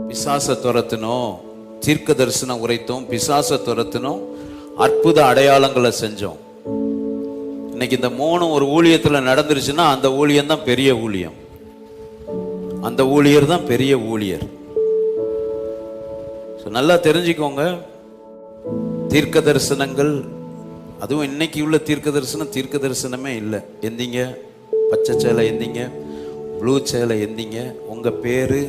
பிசாசை துரத்தினோம், தீர்க்க தரிசனம் உரைத்தோம், பிசாசை துரத்தினோம், அற்புத அடையாளங்களை செஞ்சோம். இன்னைக்கு இந்த 3 ஒரு ஊழியத்துல நடந்துருச்சுன்னா அந்த ஊழியம் தான் பெரிய ஊழியம், அந்த ஊழியர் தான் பெரிய ஊழியர். நல்லா தெரிஞ்சுக்கோங்க. தீர்க்க தரிசனங்கள், அதுவும் இன்னைக்கு உள்ள தீர்க்க தரிசனம் தீர்க்க தரிசனமே இல்லை. எந்திங்க, பச்சை சேலை எந்திங்க, ப்ளூ சேலை எந்திங்க, உங்க பேரு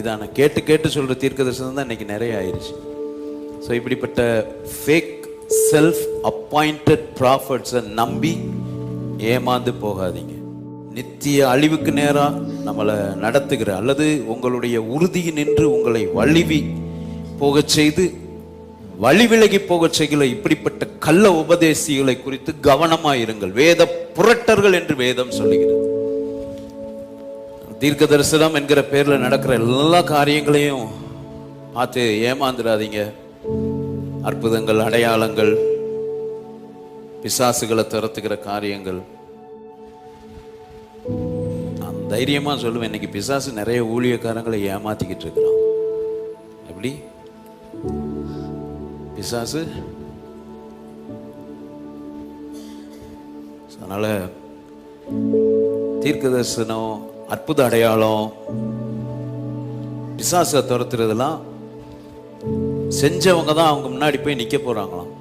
இதான கேட்டு கேட்டு சொல்ற தீர்க்க தரிசனம் தான் இன்னைக்கு நிறைய ஆயிடுச்சு. ஸோ இப்படிப்பட்ட ஃபேக் செல்ஃப் அப்பாயிண்டட் ப்ராஃபட்ஸை நம்பி ஏமாந்து போகாதீங்க. நித்திய அழிவுக்கு நேரம் நம்மளை நடத்துகிற அல்லது உங்களுடைய உறுதியை நின்று உங்களை வழிவி போக செய்து வழி விலகி போக செய்கிற இப்படிப்பட்ட கள்ள உபதேசிகளை குறித்து கவனமாயிருங்கள். வேத புரட்டர்கள் என்று வேதம் சொல்லுகிறது. தீர்க்க தரிசனம் என்கிற பேர்ல நடக்கிற எல்லா காரியங்களையும் பார்த்து ஏமாந்துடாதீங்க. அற்புதங்கள், அடையாளங்கள், பிசாசுகளை துரத்துகிற காரியங்கள். நான் தைரியமா சொல்லுவேன், இன்னைக்கு பிசாசு நிறைய ஊழியக்காரங்களை ஏமாத்திக்கிட்டு இருக்கிறான். எப்படி பிசாசு? அதனால தீர்க்க தரிசனம், அற்புத அடையாளம், பிசாசை துரத்துறதெல்லாம் செஞ்சவங்க தான் அவங்க முன்னாடி போய் நிக்க போறாங்களாம்.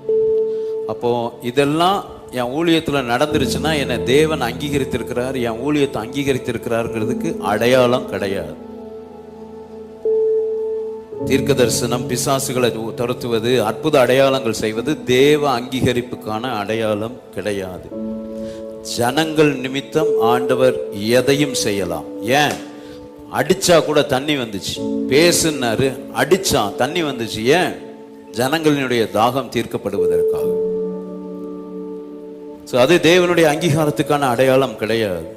அப்போ இதெல்லாம் என் ஊழியத்துல நடந்துருச்சுன்னா என்னை தேவன் அங்கீகரித்திருக்கிறார், என் ஊழியத்தை அங்கீகரித்திருக்கிறாருங்கிறதுக்கு அடையாளம் கிடையாது. தீர்க்க தரிசனம், பிசாசுகளை துரத்துவது, அற்புத அடையாளங்கள் செய்வது தேவ அங்கீகரிப்புக்கான அடையாளம் கிடையாது. ஜனங்கள் நிமித்தம் ஆண்டவர் எதையும் செய்யலாம். ஏன்? அடிச்சா கூட தண்ணி வந்துச்சு, பேசுனாரு, அடிச்சான், தண்ணி வந்துச்சு. ஏன்? ஜனங்களினுடைய தாகம் தீர்க்கப்படுவதற்காக. அது தேவனுடைய அங்கீகாரத்துக்கான அடையாளம் கிடையாது.